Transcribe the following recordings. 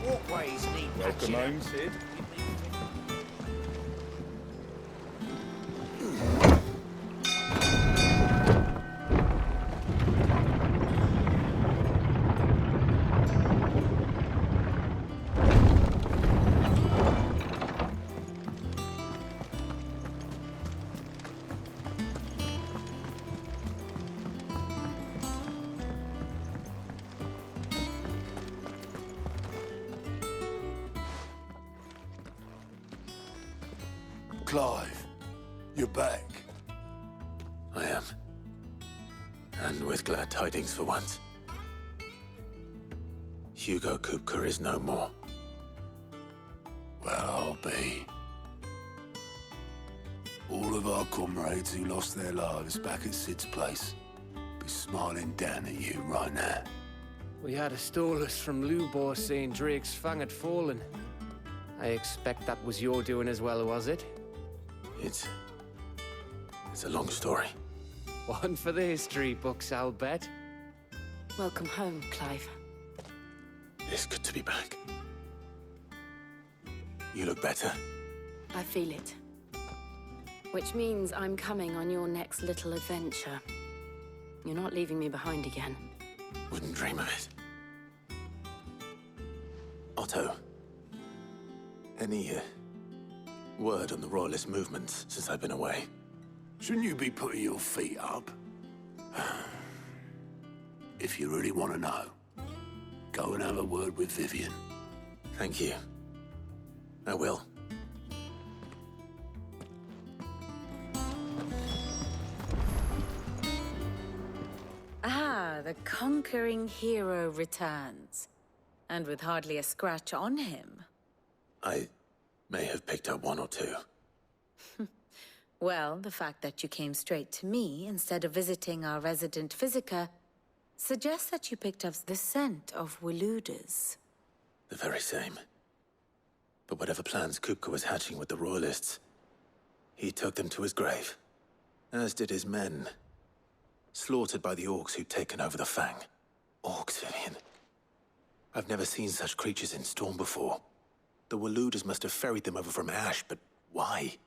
Walkways need Welcome patching up. home, Sid. Clive, you're back. I am. And with glad tidings for once. Hugo Kupka is no more. Well, I'll be. All of our comrades who lost their lives back at Sid's place be smiling down at you right now. We had a stolus from Lubor saying Drake's fang had fallen. I expect that was your doing as well, was it? It's a long story. One for the history books, I'll bet. Welcome home, Clive. It's good to be back. You look better. I feel it. Which means I'm coming on your next little adventure. You're not leaving me behind again. Wouldn't dream of it. Otto. Any word on the Royalist movements since I've been away? Shouldn't you be putting your feet up? If you really want to know, go and have a word with Vivian. Thank you. I will. Ah, the conquering hero returns. And with hardly a scratch on him. I may have picked up one or two. Well, the fact that you came straight to me instead of visiting our resident Physica suggests that you picked up the scent of Waloeders. The very same. But whatever plans Kupka was hatching with the Royalists, he took them to his grave. As did his men. Slaughtered by the Orcs who'd taken over the Fang. Orcs, Vivian. I've never seen such creatures in Storm before. The Waloeders must have ferried them over from Ash, but why?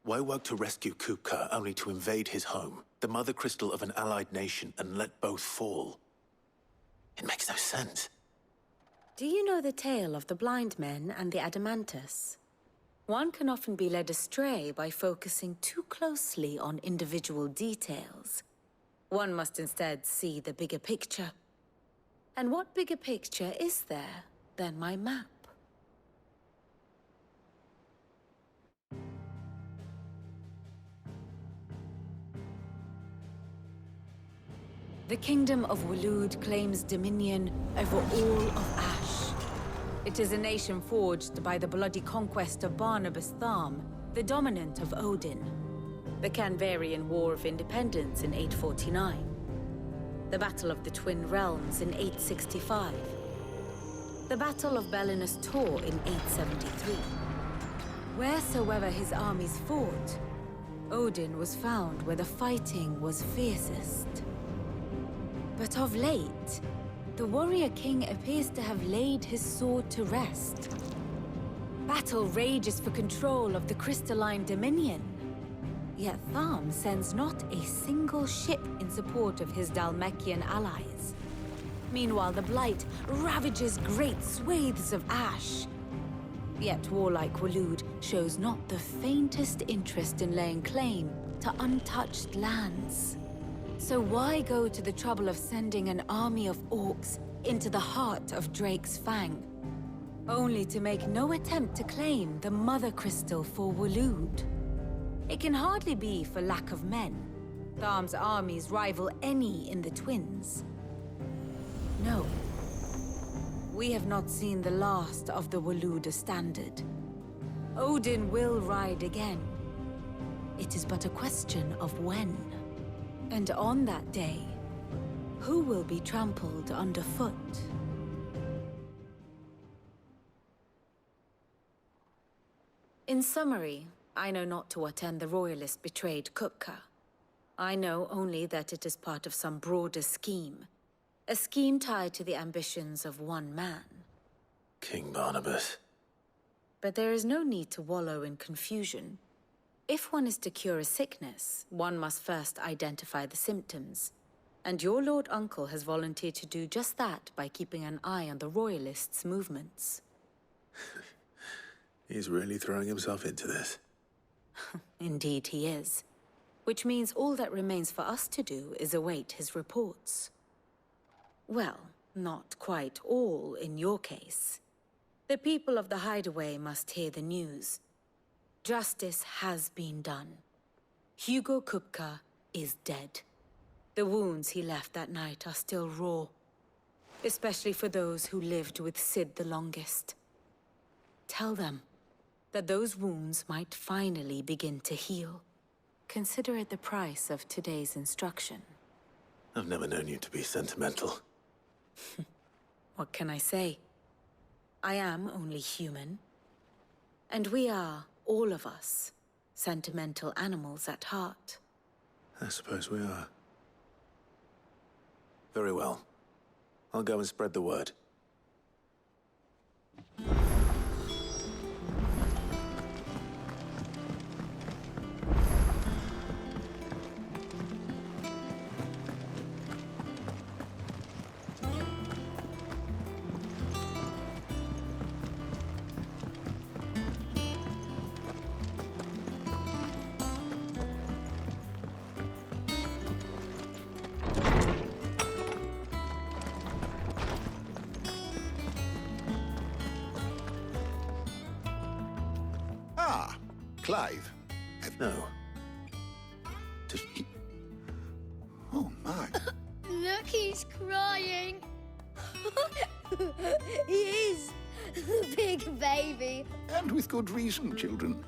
Why work to rescue Kupka only to invade his home, the mother crystal of an allied nation, and let both fall? It makes no sense. Do you know the tale of the blind men and the Adamantus? One can often be led astray by focusing too closely on individual details. One must instead see the bigger picture. And what bigger picture is there than my map? The Kingdom of Waloed claims dominion over all of Ash. It is a nation forged by the bloody conquest of Barnabas Tharm, the dominant of Odin. The Canvarian War of Independence in 849. The Battle of the Twin Realms in 865. The Battle of Belinus Tor in 873. Wheresoever his armies fought, Odin was found where the fighting was fiercest. But of late, the warrior king appears to have laid his sword to rest. Battle rages for control of the crystalline dominion. Yet Tharm sends not a single ship in support of his Dhalmekian allies. Meanwhile, the Blight ravages great swathes of Ash. Yet warlike Waloed shows not the faintest interest in laying claim to untouched lands. So why go to the trouble of sending an army of orcs into the heart of Drake's Fang, only to make no attempt to claim the Mother Crystal for Waloed? It can hardly be for lack of men. Tharm's armies rival any in the Twins. No. We have not seen the last of the Waloeder standard. Odin will ride again. It is but a question of when. And on that day, who will be trampled underfoot? In summary, I know not to what end the Royalist betrayed Kupka. I know only that it is part of some broader scheme. A scheme tied to the ambitions of one man. King Barnabas. But there is no need to wallow in confusion. If one is to cure a sickness, one must first identify the symptoms. And your Lord Uncle has volunteered to do just that by keeping an eye on the Royalists' movements. He's really throwing himself into this. Indeed he is. Which means all that remains for us to do is await his reports. Well, not quite all in your case. The people of the Hideaway must hear the news. Justice has been done. Hugo Kupka is dead. The wounds he left that night are still raw, especially for those who lived with Sid the longest. Tell them that those wounds might finally begin to heal. Consider it the price of today's instruction. I've never known you to be sentimental. What can I say? I am only human. And we are, all of us, sentimental animals at heart. I suppose we are. Very well. I'll go and spread the word. Ah, Clive. No. Oh, my. Look, he's crying. He is. Big baby. And with good reason, children.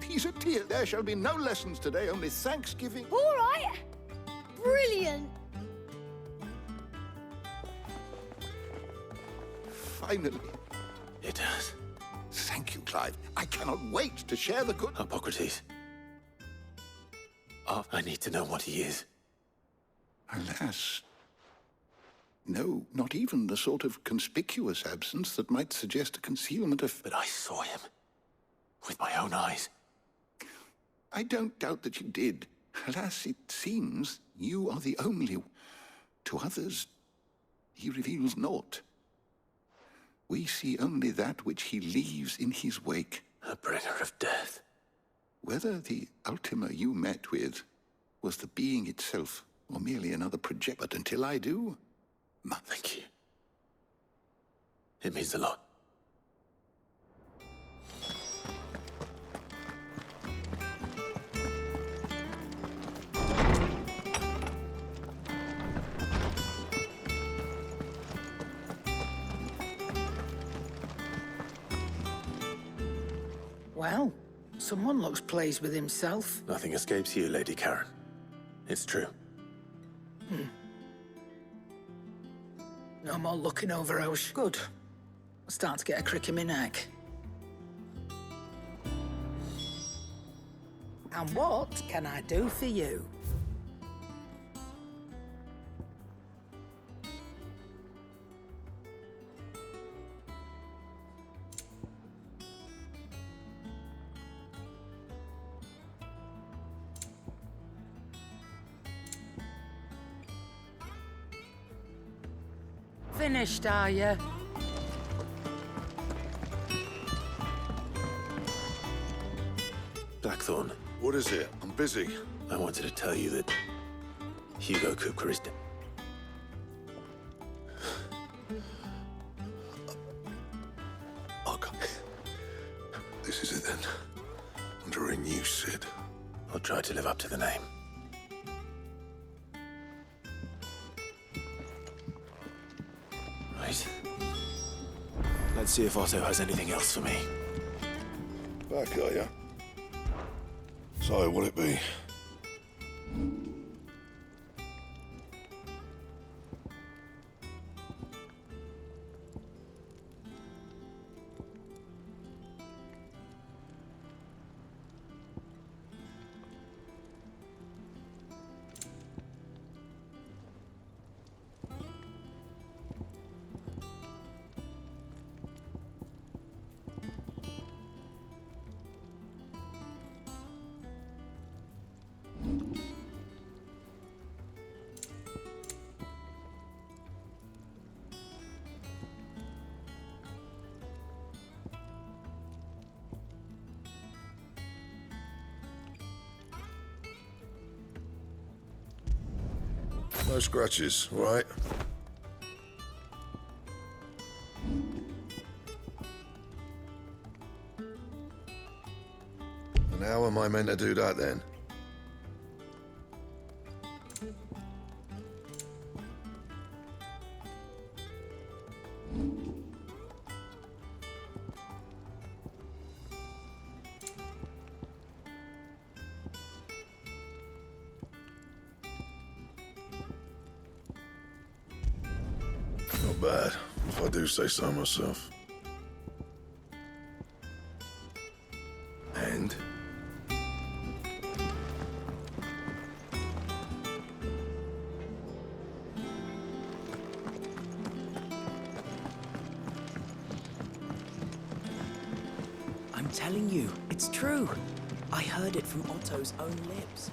These are tears. There shall be no lessons today, only Thanksgiving. All right. Brilliant. Finally. It has. Thank you, Clive. I cannot wait to share the good... Hippocrates. I need to know what he is. Alas. No, not even the sort of conspicuous absence that might suggest a concealment of... But I saw him. With my own eyes. I don't doubt that you did. Alas, it seems you are the only... To others, he reveals naught. We see only that which he leaves in his wake. A bringer of death. Whether the Ultima you met with was the being itself, or merely another project, but until I do... Thank you. It means a lot. Well, someone looks pleased with himself. Nothing escapes you, Lady Karen. It's true. No more looking over Osh. Good. I'm starting to get a crick in my neck. And what can I do for you? Finished, are you? Blackthorn, What is it? I'm busy. I wanted to tell you that Hugo Kupka is dead. Okay. This is it then. Under a new Sid. I'll try to live up to the name. Right. Let's see if Otto has anything else for me. Back, are ya? So, what'll it be? No scratches, all right? And how am I meant to do that then? Not bad, if I do say so myself. And? I'm telling you, it's true. I heard it from Otto's own lips.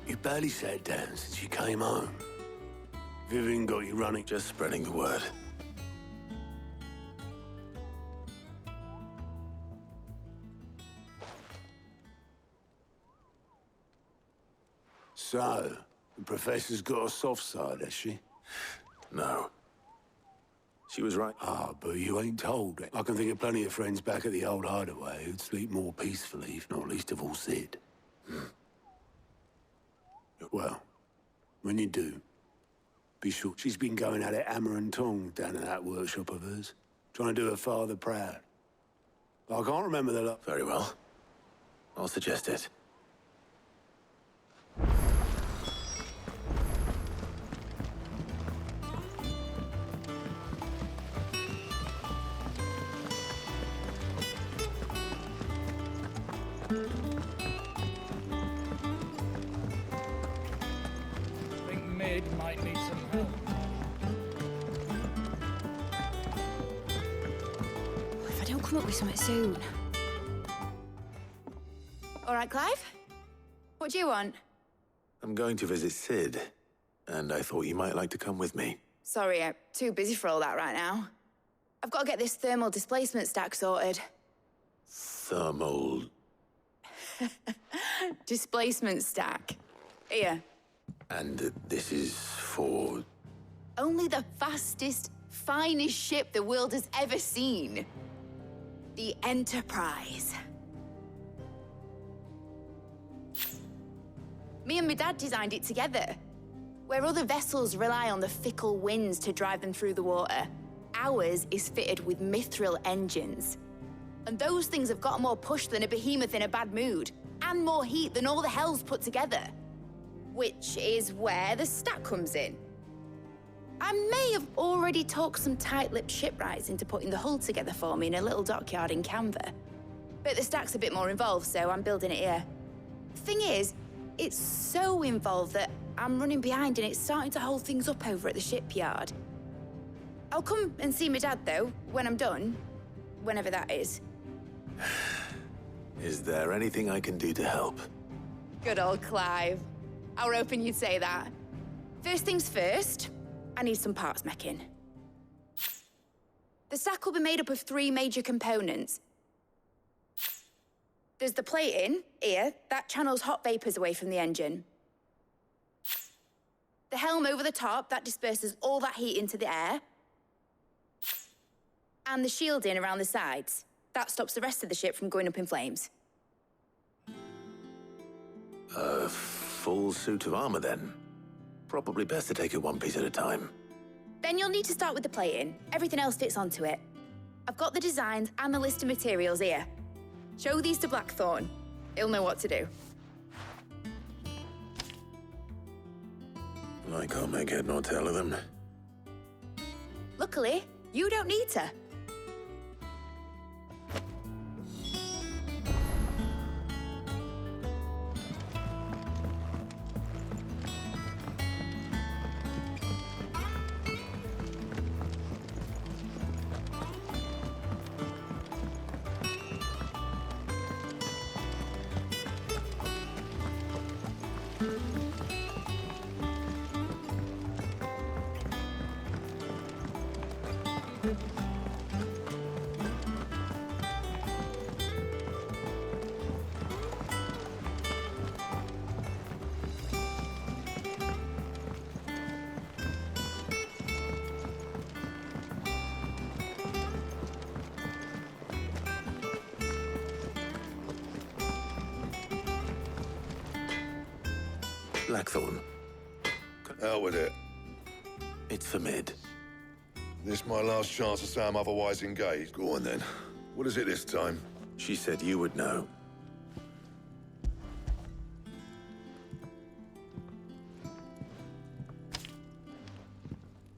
You barely sat down since you came home. Vivian got you running. Just spreading the word. So, the professor's got a soft side, has she? No. She was right. Ah, but you ain't told. I can think of plenty of friends back at the old hideaway who'd sleep more peacefully, if not least of all Sid. Well, when you do, be sure she's been going at it hammer and tong down in that workshop of hers, trying to do her father proud. But I can't remember the Very well. I'll suggest it. Think Mid might need some help. If I don't come up with something soon. All right, Clive? What do you want? I'm going to visit Sid, and I thought you might like to come with me. Sorry, I'm too busy for all that right now. I've got to get this thermal displacement stack sorted. Thermal... Displacement stack. Here. And this is for... Only the fastest, finest ship the world has ever seen. The Enterprise. Me and my dad designed it together. Where other vessels rely on the fickle winds to drive them through the water, ours is fitted with mithril engines. And those things have got more push than a behemoth in a bad mood, and more heat than all the hells put together. Which is where the stack comes in. I may have already talked some tight-lipped shipwrights into putting the hull together for me in a little dockyard in Canva. But the stack's a bit more involved, so I'm building it here. Thing is, it's so involved that I'm running behind and it's starting to hold things up over at the shipyard. I'll come and see my dad, though, when I'm done. Whenever that is. Is there anything I can do to help? Good old Clive. I were hoping you'd say that. First things first, I need some parts making. The stack will be made up of 3 major components. There's the plating, here, that channels hot vapors away from the engine. The helm over the top, that disperses all that heat into the air. And the shielding around the sides. That stops the rest of the ship from going up in flames. A full suit of armor, then. Probably best to take it one piece at a time. Then you'll need to start with the plating. Everything else fits onto it. I've got the designs and the list of materials here. Show these to Blackthorn. He'll know what to do. I can't make head nor tail of them. Luckily, you don't need to. Blackthorn. Out with it. It's for Mid. This my last chance to say I'm otherwise engaged. Go on then. What is it this time? She said you would know.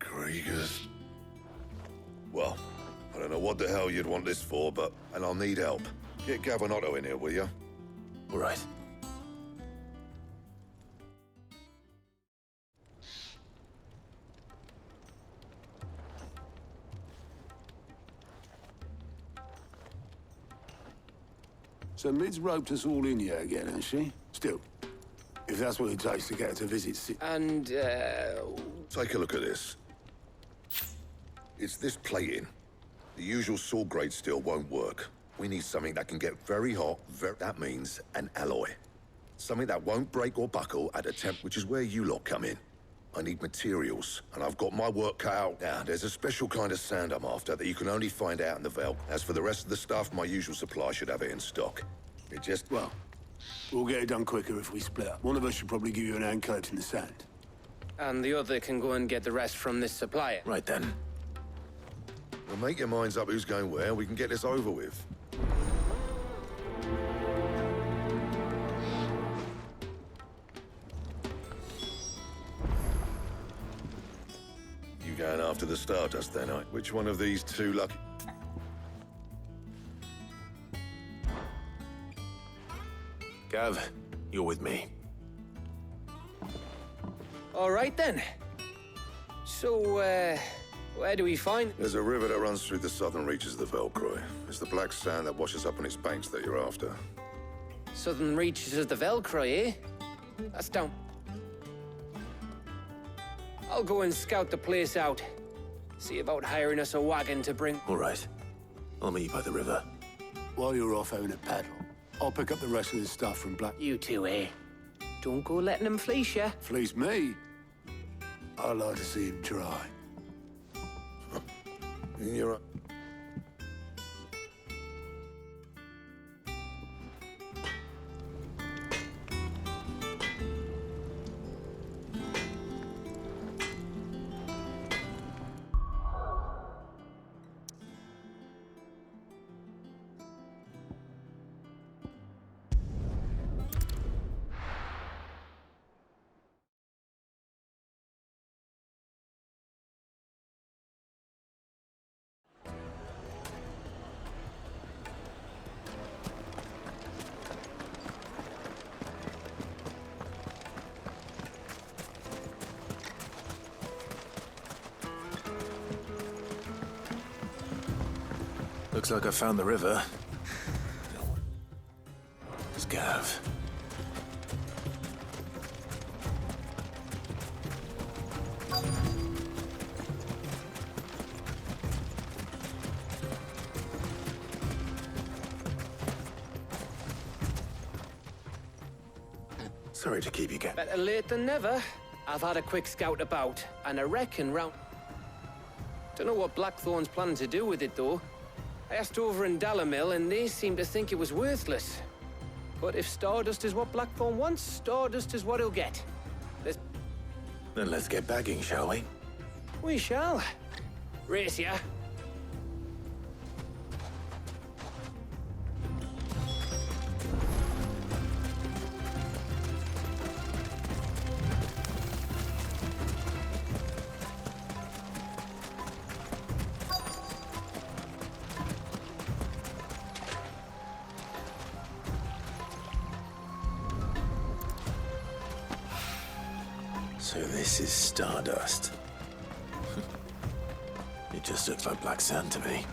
Kriegers. Well, I don't know what the hell you'd want this for, and I'll need help. Get Gavin Otto in here, will you? All right. So Mid's roped us all in here again, hasn't she? Still, if that's what it takes to get her to visit And, Take a look at this. It's this plating. The usual saw grade steel won't work. We need something that can get very hot, that means an alloy. Something that won't break or buckle at a temp, which is where you lot come in. I need materials, and I've got my work cut out. Now, there's a special kind of sand I'm after that you can only find out in the Veldt. As for the rest of the stuff, my usual supply should have it in stock. It just... Well, we'll get it done quicker if we split up. One of us should probably give you an hand collecting the sand. and the other can go and get the rest from this supplier. Right then. Well, make your minds up who's going where, we can get this over with. You going after the Stardust then, Which one of these two lucky... Gav, you're with me. All right, then. So, where do we find... There's a river that runs through the southern reaches of the Velcroy. It's the black sand that washes up on its banks that you're after. Southern reaches of the Velcroy, eh? That's down. I'll go and scout the place out. See about hiring us a wagon to bring... All right. I'll meet you by the river. While you're off having a paddle, I'll pick up the rest of the stuff from Black... You two, eh? Don't go letting them fleece you. Fleece me? I'd like to see him try. You're... Looks like I found the river. It's Gav. Sorry to keep you, Gav. Better late than never. I've had a quick scout about, and I reckon round... Don't know what Blackthorn's planning to do with it, though. I asked over in Dalamil, and they seem to think it was worthless. But if Stardust is what Blackthorn wants, Stardust is what he'll get. Then let's get bagging, shall we? We shall. Race ya. So this is Stardust. It just looks like black sand to me.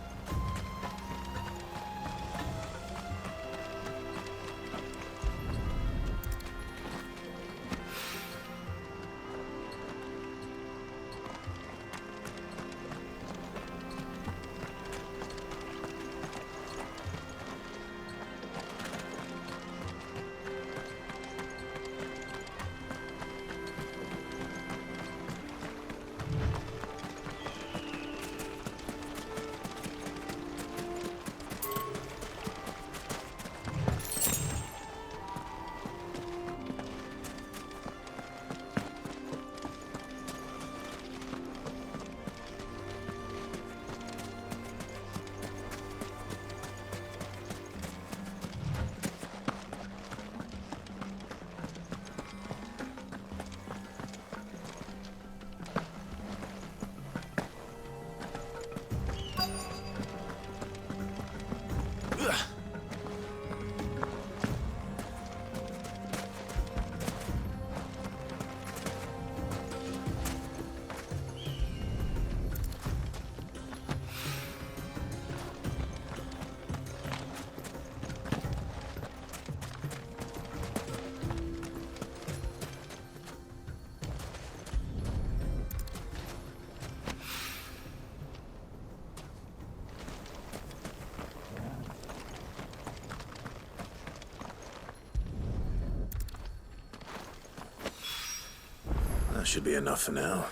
should be enough for now.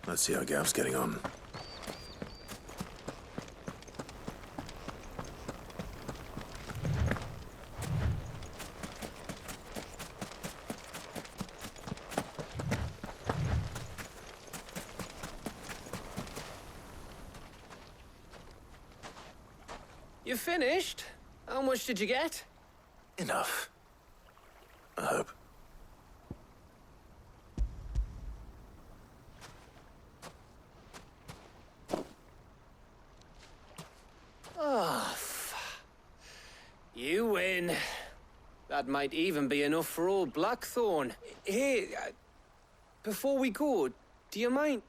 Let's see how Gav's getting on. You finished? How much did you get? Enough. I hope. Oh, you win. That might even be enough for old Blackthorn. Hey, before we go, do you mind?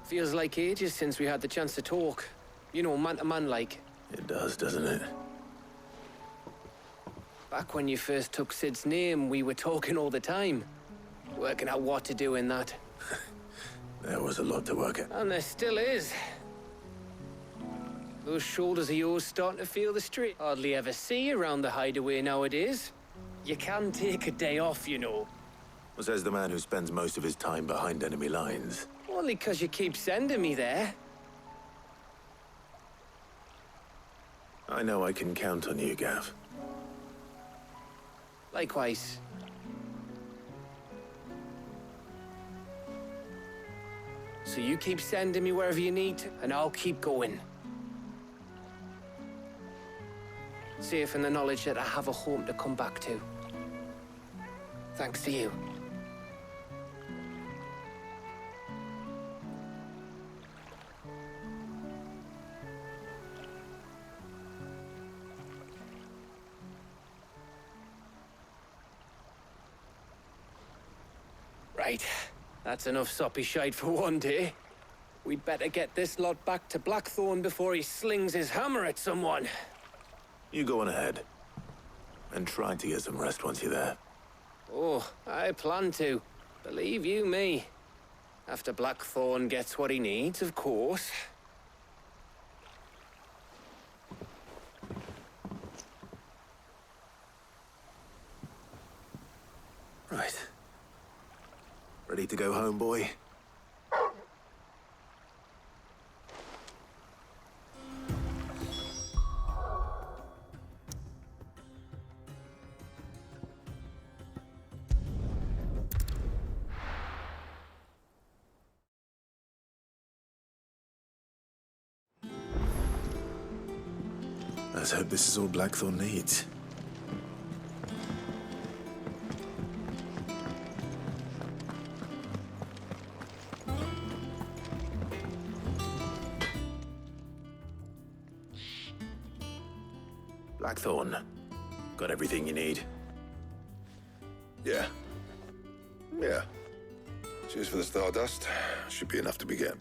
Feels like ages since we had the chance to talk. You know, man to man like. It does, doesn't it? Back when you first took Sid's name, we were talking all the time. Working out what to do in that. There was a lot to work at. And there still is. Those shoulders of yours starting to feel the street. Hardly ever see you around the hideaway nowadays. You can take a day off, you know. Says the man who spends most of his time behind enemy lines. Only 'cause you keep sending me there. I know I can count on you, Gav. Likewise. So you keep sending me wherever you need, and I'll keep going. Safe in the knowledge that I have a home to come back to. Thanks to you. Right. That's enough soppy shite for one day. We'd better get this lot back to Blackthorn before he slings his hammer at someone. You go on ahead. And try to get some rest once you're there. Oh, I plan to. Believe you me. After Blackthorn gets what he needs, of course. Right. Ready to go home, boy? Let's hope this is all Blackthorn needs. Blackthorn, got everything you need? Yeah. Yeah. Cheers for the Stardust. Should be enough to begin.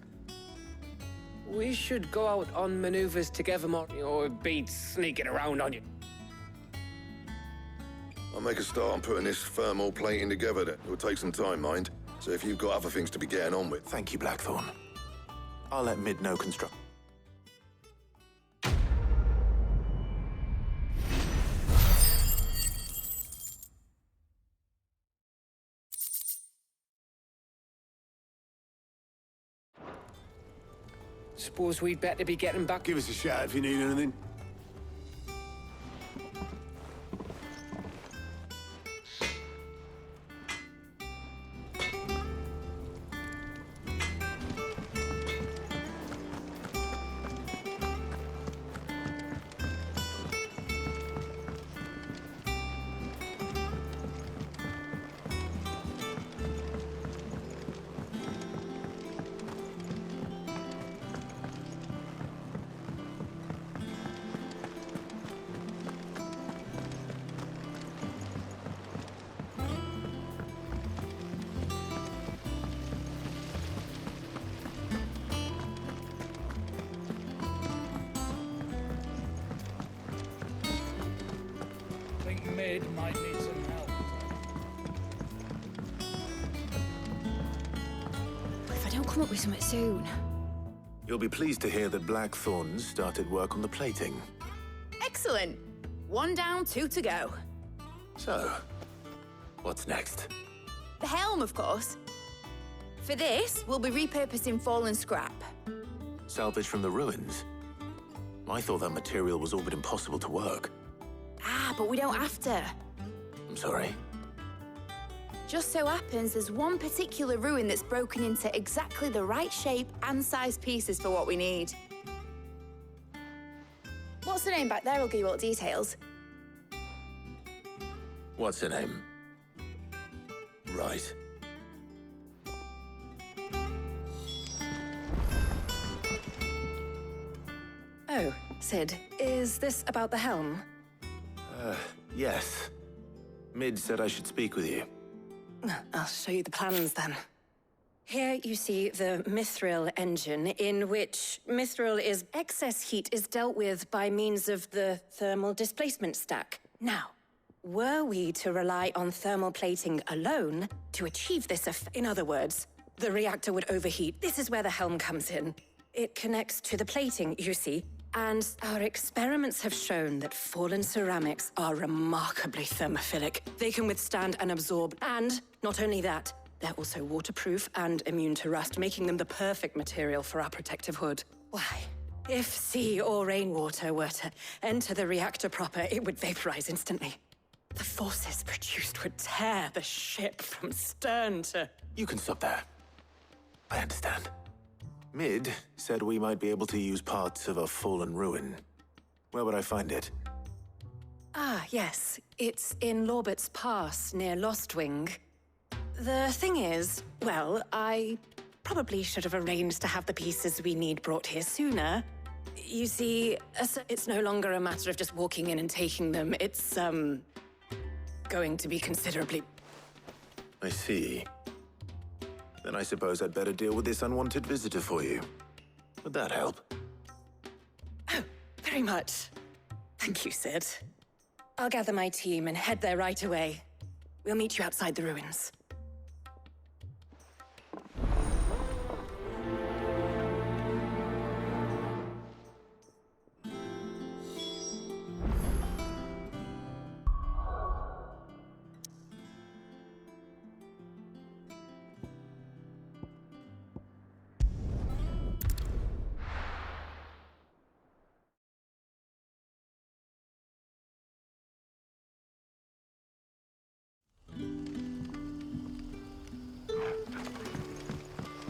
We should go out on maneuvers together more, or beat sneaking around on you. I'll make a start on putting this thermal plating together. It will take some time, mind. So if you've got other things to be getting on with. Thank you, Blackthorn. I'll let Mid know construct. Suppose we'd better be getting back. Give us a shout if you need anything. Mid might need some help. come up with something soon. You'll be pleased to hear that Blackthorn's started work on the plating. Excellent. 1 down, 2 to go. So, what's next? The helm, of course. For this, we'll be repurposing fallen scrap. Salvage from the ruins? I thought that material was all but impossible to work. Ah, but we don't have to. I'm sorry. Just so happens there's one particular ruin that's broken into exactly the right shape and size pieces for what we need. What's the name back there? I'll give you all the details. What's her name? Right. Oh, Sid, is this about the helm? Yes. Mid said I should speak with you. I'll show you the plans then. Here you see the Mithril engine, in which excess heat is dealt with by means of the thermal displacement stack. Now, were we to rely on thermal plating alone to achieve this in other words, the reactor would overheat. This is where the helm comes in. It connects to the plating, you see, and our experiments have shown that fallen ceramics are remarkably thermophilic. They can withstand and absorb, and not only that, they're also waterproof and immune to rust, making them the perfect material for our protective hood. Why? If sea or rainwater were to enter the reactor proper, it would vaporize instantly. The forces produced would tear the ship from stern to... You can stop there. I understand. Mid said we might be able to use parts of a fallen ruin. Where would I find it? Ah, yes. It's in Lorbert's Pass, near Lostwing. The thing is, well, I probably should have arranged to have the pieces we need brought here sooner. You see, it's no longer a matter of just walking in and taking them. It's, going to be considerably... I see. Then I suppose I'd better deal with this unwanted visitor for you. Would that help? Oh, very much. Thank you, Sid. I'll gather my team and head there right away. We'll meet you outside the ruins.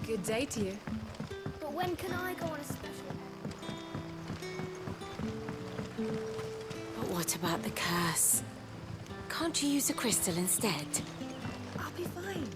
Good day to you. But when can I go on a special? But what about the curse? Can't you use a crystal instead? I'll be fine.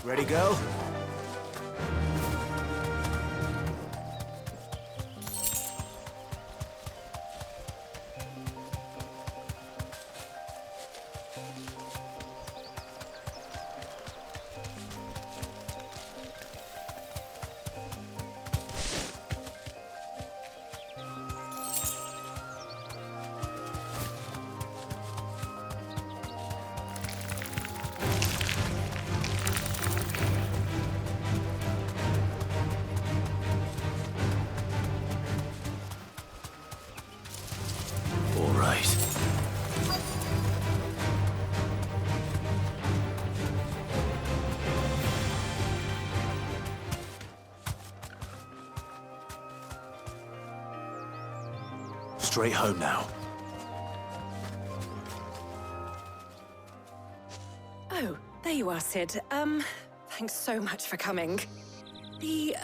Ready, go? straight home now. Oh, there you are, Sid. Thanks so much for coming. The,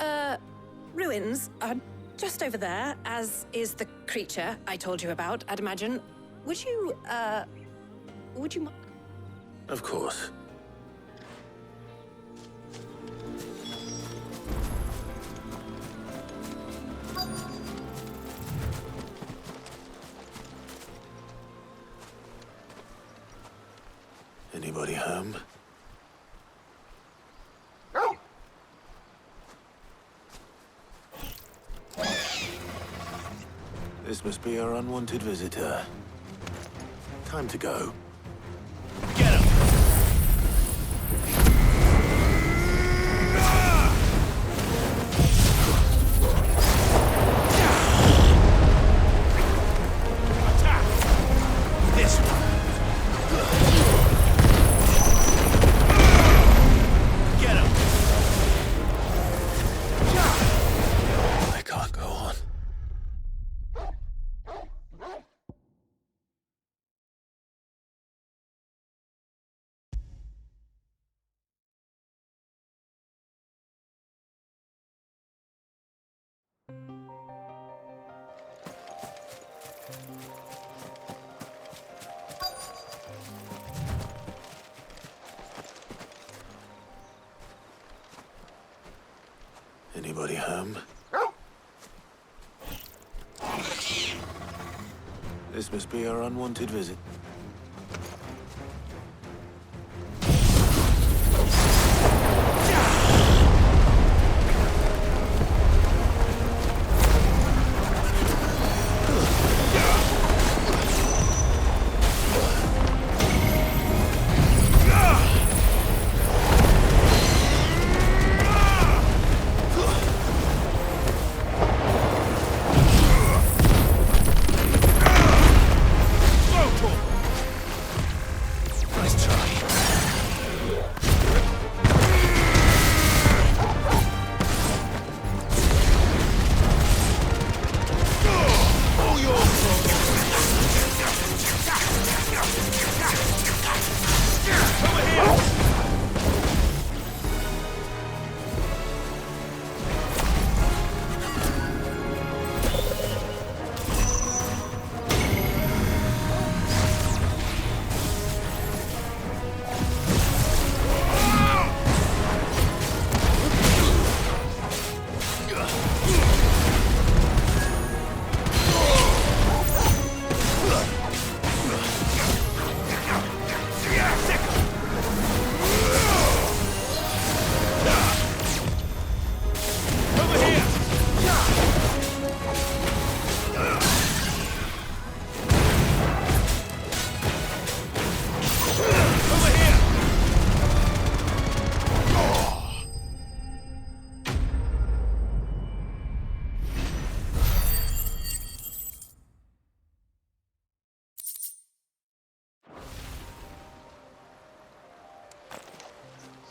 ruins are just over there, as is the creature I told you about, I'd imagine. Would you Of course. Anybody home? This must be our unwanted visitor. Time to go. Get him! Attack! This one! Get him! I can't go on. Anybody home? This must be our unwanted visit.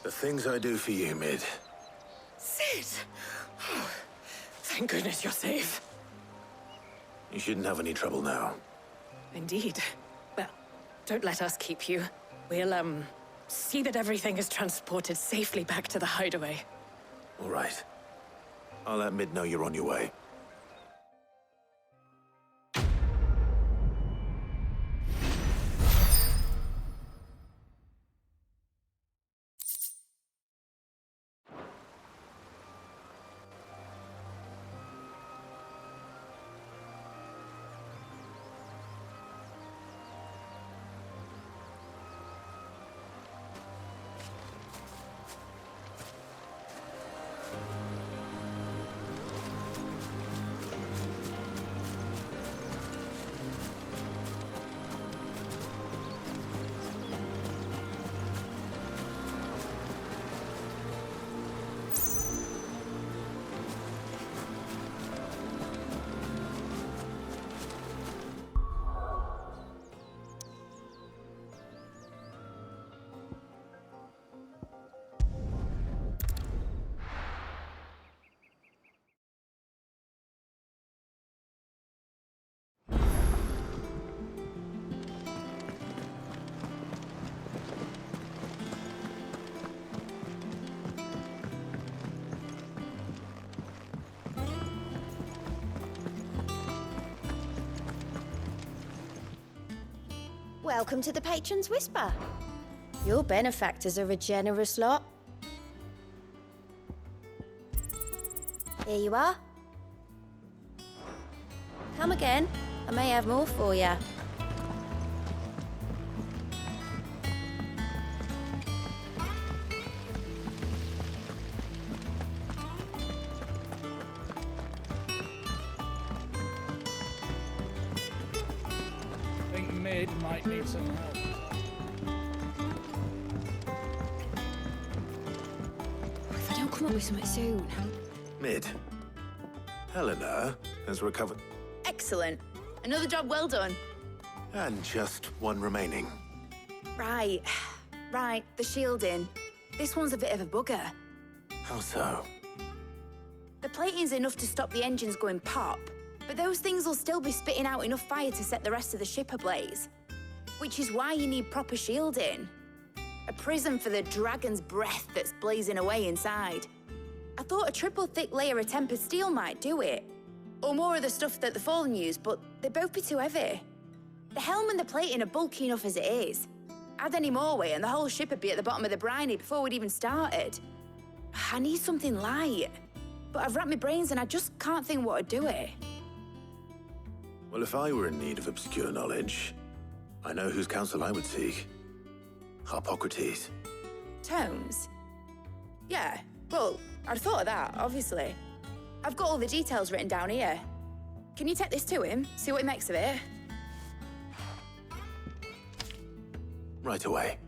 The things I do for you, Mid. Sid! Oh, thank goodness you're safe. You shouldn't have any trouble now. Indeed. Well, don't let us keep you. We'll, see that everything is transported safely back to the hideaway. All right. I'll let Mid know you're on your way. Welcome to the Patron's Whisper. Your benefactors are a generous lot. Here you are. Come again. I may have more for you. I think Mid might need some help. If I don't come up with something soon. Mid. Helena has recovered. Excellent. Another job well done. And just one remaining. Right. Right, the shielding. This one's a bit of a bugger. How so? The plating's enough to stop the engines going pop, but those things will still be spitting out enough fire to set the rest of the ship ablaze. Which is why you need proper shielding. A prison for the dragon's breath that's blazing away inside. I thought a triple thick layer of tempered steel might do it. Or more of the stuff that the Fallen use, but they'd both be too heavy. The helm and the plating are bulky enough as it is. Add any more weight and the whole ship would be at the bottom of the briny before we'd even started. I need something light. But I've racked my brains and I just can't think what would do it. Well, if I were in need of obscure knowledge, I know whose counsel I would seek. Harpocrates. Tomes? Yeah, well, I'd thought of that, obviously. I've got all the details written down here. Can you take this to him, see what he makes of it? Right away.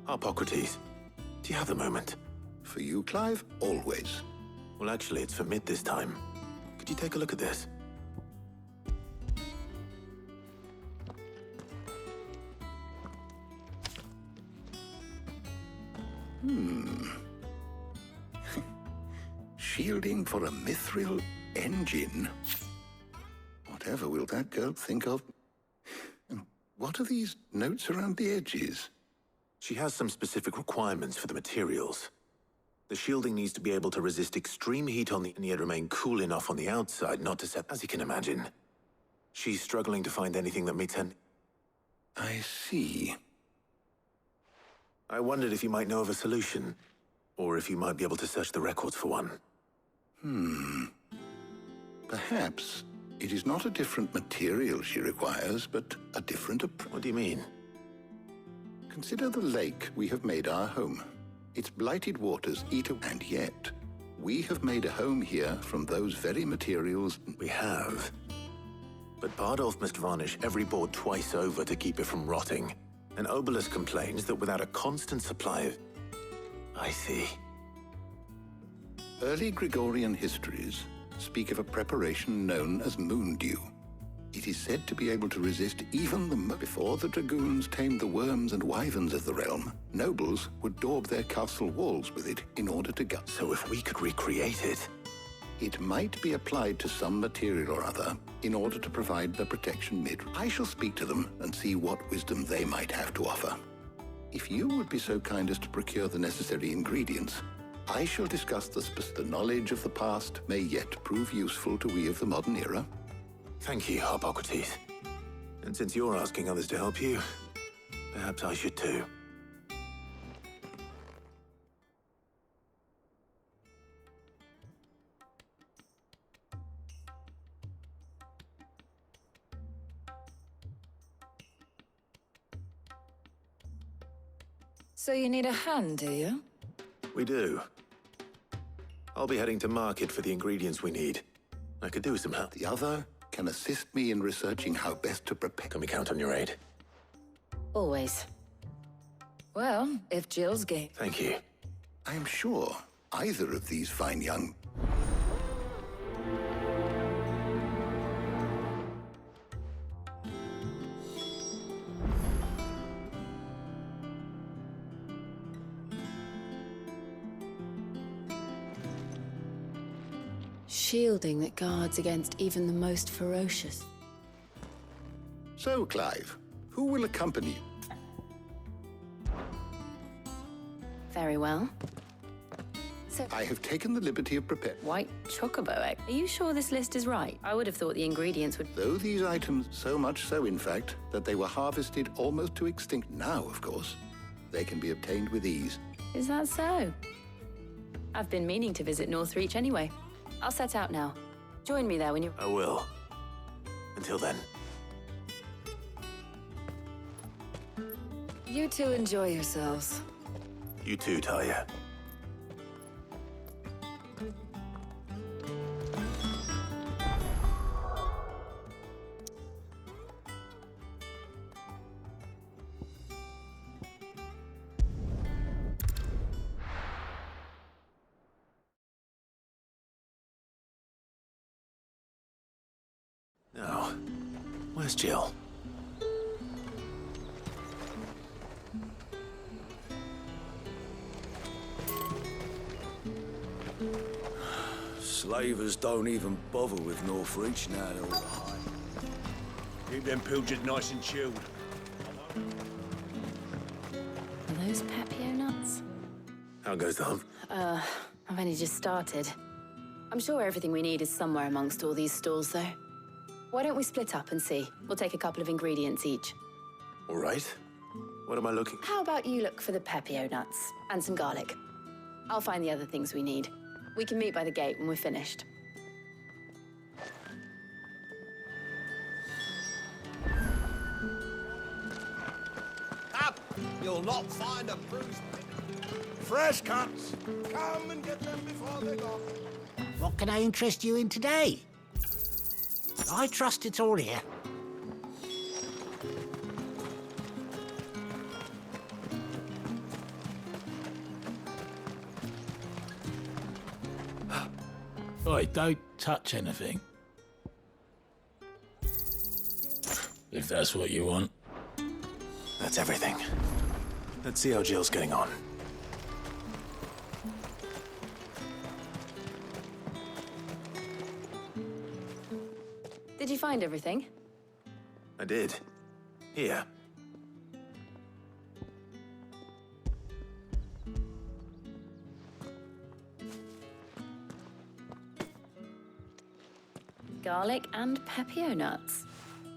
Harpocrates, do you have a moment? For you, Clive, always. Well, actually, it's for Mid this time. Could you take a look at this? Shielding for a mithril engine? Whatever will that girl think of? And what are these notes around the edges? She has some specific requirements for the materials. The shielding needs to be able to resist extreme heat on the and yet remain cool enough on the outside not to set, as you can imagine. She's struggling to find anything that meets her. I see. I wondered if you might know of a solution, or if you might be able to search the records for one. Perhaps it is not a different material she requires, but a different approach. What do you mean? Consider the lake we have made our home. Its blighted waters eat away, and yet we have made a home here from those very materials. We have. But Bardolph must varnish every board twice over to keep it from rotting. And Obelus complains that without a constant supply of... I see. Early Gregorian histories speak of a preparation known as Moondew. It is said to be able to resist even before the dragoons tamed the worms and wyverns of the realm. Nobles would daub their castle walls with it in order to gut. So if we could recreate it... It might be applied to some material or other in order to provide the protection Mid. I shall speak to them and see what wisdom they might have to offer. If you would be so kind as to procure the necessary ingredients, I shall discuss the knowledge of the past may yet prove useful to we of the modern era. Thank you, Harpocrates. And since you're asking others to help you, perhaps I should too. So you need a hand, do you? We do. I'll be heading to market for the ingredients we need. I could do with some help. The other can assist me in researching how best to prepare. Can we count on your aid? Always. Well, if Jill's game. Thank you. I am sure either of these fine young... Shielding that guards against even the most ferocious. So, Clive, who will accompany you? Very well. So, I have taken the liberty of preparing. white chocobo egg. Are you sure this list is right? I would have thought the ingredients would... Though these items, so much so in fact, that they were harvested almost to extinct. Now, of course, they can be obtained with ease. Is that so? I've been meaning to visit Northreach anyway. I'll set out now. Join me there when you... I will. Until then. You two enjoy yourselves. You too, Talia. Now, where's Jill? Slavers don't even bother with Northreach now they're all behind. Keep them pilgers nice and chilled. Are those Pepio nuts? How goes the hunt? I've only just started. I'm sure everything we need is somewhere amongst all these stalls, though. Why don't we split up and see? We'll take a couple of ingredients each. All right. What am I looking... How about you look for the Pepio nuts and some garlic? I'll find the other things we need. We can meet by the gate when we're finished. Up! You'll not find a bruised... Fresh cuts! Come and get them before they're gone. What can I interest you in today? I trust it's all here. Oi, don't touch anything. If that's what you want. That's everything. Let's see how Jill's getting on. Did you find everything? I did. Here. Garlic and Pepio nuts.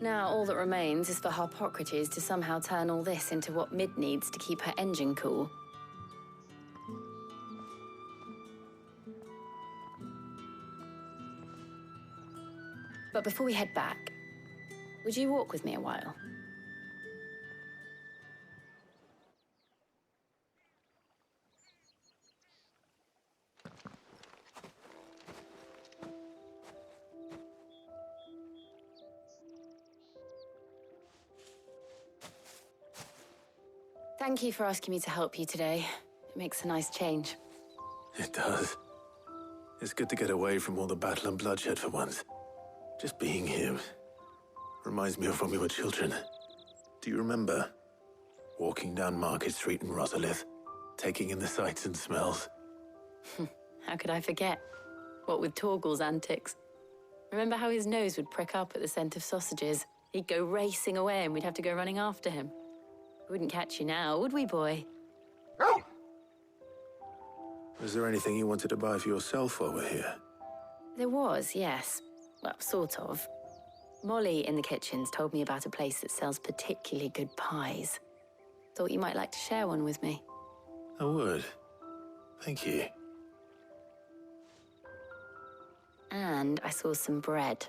Now, all that remains is for Harpocrates to somehow turn all this into what Mid needs to keep her engine cool. But before we head back, would you walk with me a while? Thank you for asking me to help you today. It makes a nice change. It does. It's good to get away from all the battle and bloodshed for once. Just being here reminds me of when we were children. Do you remember? Walking down Market Street in Rosalith, taking in the sights and smells. How could I forget? What with Torgal's antics. Remember how his nose would prick up at the scent of sausages? He'd go racing away and we'd have to go running after him. We wouldn't catch you now, would we, boy? Was there anything you wanted to buy for yourself while we're here? There was, yes. Well, sort of. Molly in the kitchens told me about a place that sells particularly good pies. Thought you might like to share one with me. I would. Thank you. And I saw some bread.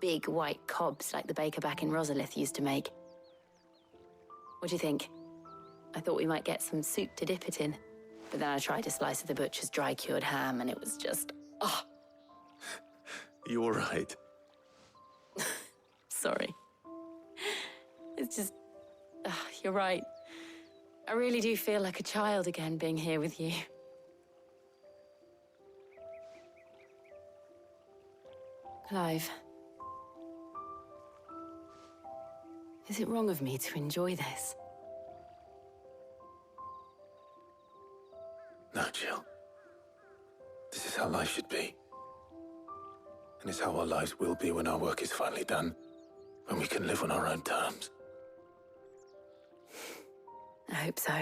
big white cobs like the baker back in Rosalith used to make. What do you think? I thought we might get some soup to dip it in. But then I tried a slice of the butcher's dry-cured ham, and it was just... oh, You all right? sorry. It's just... you're right. I really do feel like a child again being here with you. Clive. Is it wrong of me to enjoy this? No, Jill. This is how life should be. And it's how our lives will be when our work is finally done. When we can live on our own terms. I hope so.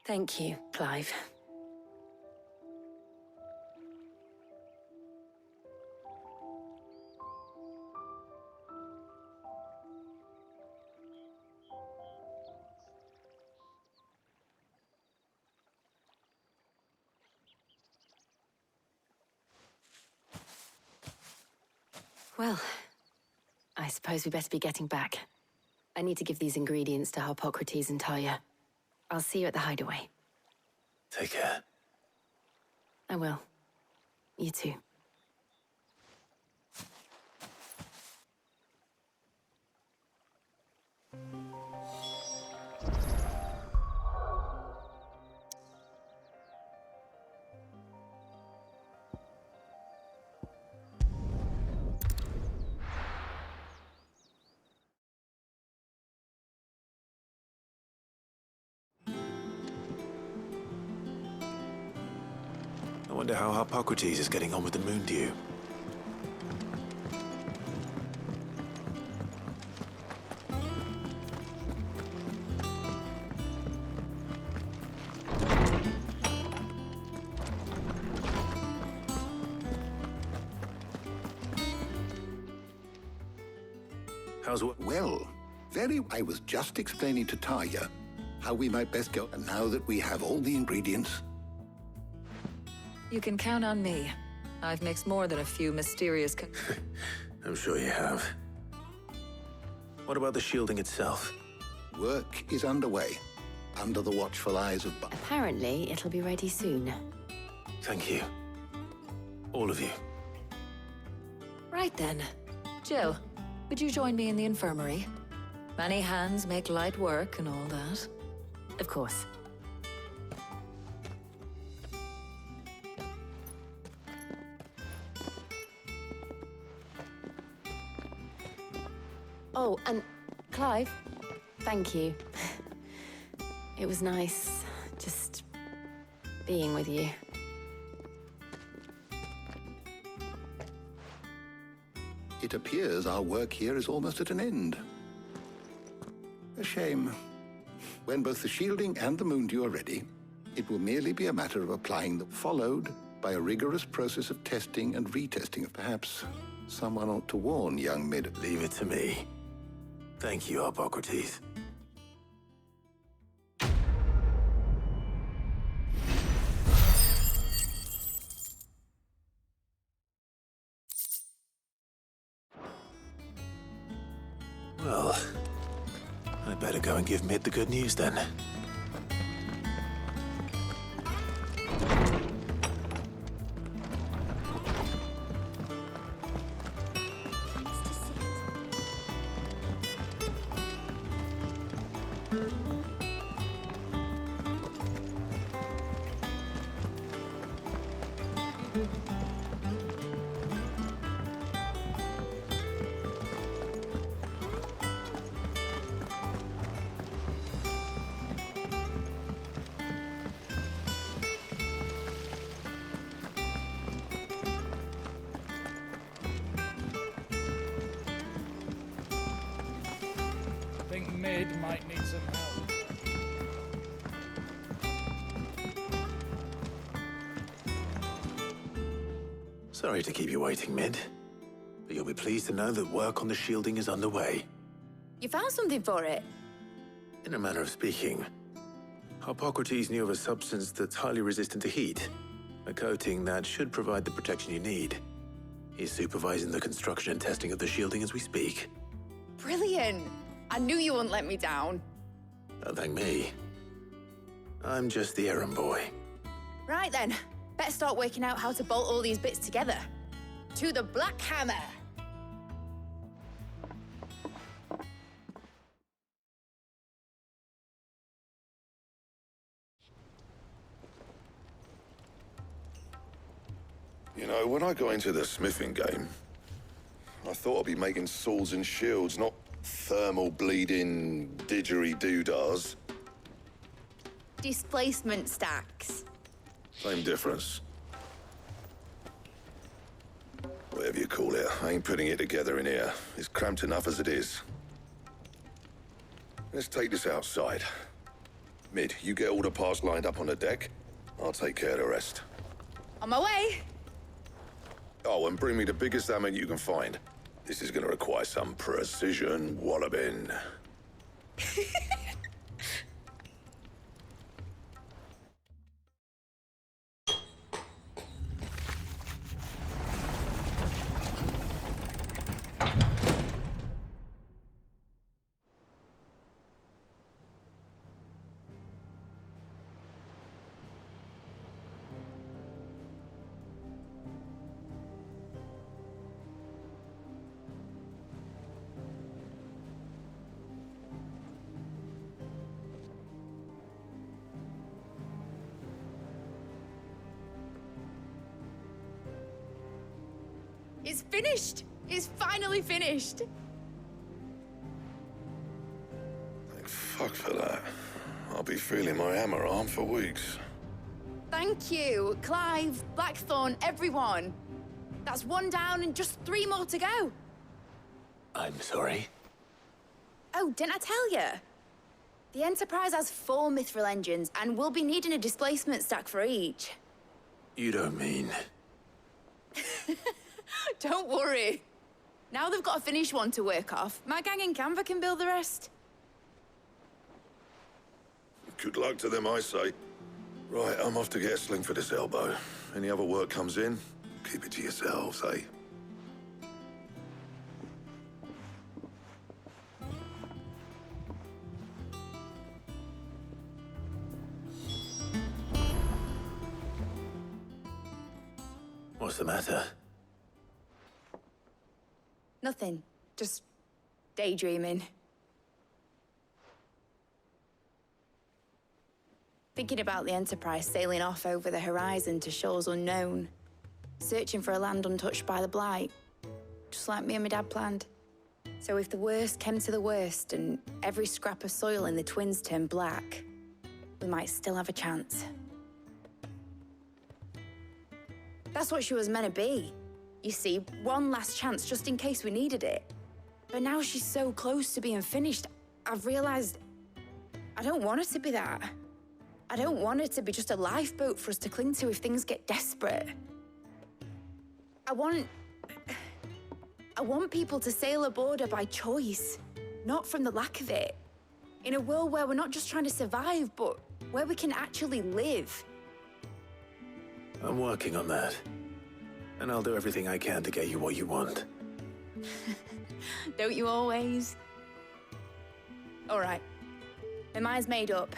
Thank you, Clive. Well, I suppose we better be getting back. I need to give these ingredients to Harpocrates and Talia. I'll see you at the hideaway. Take care. I will. You too. I wonder how Harpocrates is getting on with the Moondew. How's what? Well, I was just explaining to Talia how we might best go, and now that we have all the ingredients... You can count on me. I've mixed more than a few mysterious... I'm sure you have. What about the shielding itself? Work is underway, under the watchful eyes of... Apparently, it'll be ready soon. Thank you. All of you. Right then. Jill, would you join me in the infirmary? Many hands make light work and all that. Of course. Oh, and Clive, thank you. It was nice just being with you. It appears our work here is almost at an end. A shame. When both the shielding and the Moondew are ready, it will merely be a matter of applying them, followed by a rigorous process of testing and retesting. Perhaps someone ought to warn young Mid. Leave it to me. Thank you, Harpocrates. Well, I'd better go and give Mid the good news then. I think Mid might need some help. Sorry to keep you waiting, Mid. But you'll be pleased to know that work on the shielding is underway. You found something for it? In a manner of speaking, Harpocrates knew of a substance that's highly resistant to heat. A coating that should provide the protection you need. He's supervising the construction and testing of the shielding as we speak. Brilliant! I knew you wouldn't let me down. Don't thank me. I'm just the errand boy. Right then, better start working out how to bolt all these bits together. To the Black Hammer! You know, when I got into the smithing game, I thought I'd be making swords and shields, not thermal bleeding didgeridoo-dahs. Displacement stacks. Same difference. Whatever you call it, I ain't putting it together in here. It's cramped enough as it is. Let's take this outside. Mid, you get all the parts lined up on the deck. I'll take care of the rest. On my way! Oh, and bring me the biggest hammer you can find. This is gonna require some precision walloping. It's finished! It's finally finished! Thank fuck for that. I'll be feeling my hammer arm for weeks. Thank you, Clive, Blackthorn, everyone. That's one down and just 3 more to go. I'm sorry. Oh, didn't I tell you? The Enterprise has 4 mithril engines, and we'll be needing a displacement stack for each. You don't mean... Don't worry. Now they've got a finished one to work off, my gang in Canva can build the rest. Good luck to them, I say. Right, I'm off to get a sling for this elbow. Any other work comes in, keep it to yourselves, eh? What's the matter? Nothing. Just daydreaming. Thinking about the Enterprise sailing off over the horizon to shores unknown. Searching for a land untouched by the Blight. Just like me and my dad planned. So if the worst came to the worst and every scrap of soil in the Twins turned black, we might still have a chance. That's what she was meant to be. You see, one last chance just in case we needed it. But now she's so close to being finished, I've realized I don't want it to be that. I don't want it to be just a lifeboat for us to cling to if things get desperate. I want people to sail aboard her by choice, not from the lack of it. In a world where we're not just trying to survive, but where we can actually live. I'm working on that. And I'll do everything I can to get you what you want. Don't you always? All right. My mind's made up.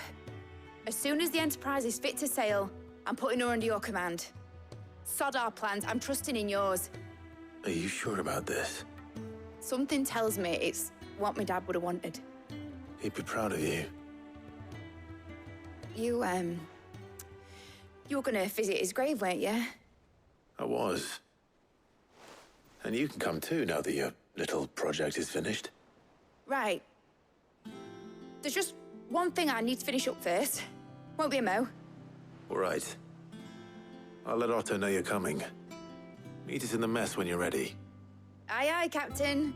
As soon as the Enterprise is fit to sail, I'm putting her under your command. Sod our plans, I'm trusting in yours. Are you sure about this? Something tells me it's what my dad would have wanted. He'd be proud of you. You were gonna visit his grave, weren't you? I was. And you can come too now that your little project is finished. Right. There's just one thing I need to finish up first. Won't be a mo. All right. I'll let Otto know you're coming. Meet us in the mess when you're ready. Aye, aye, Captain.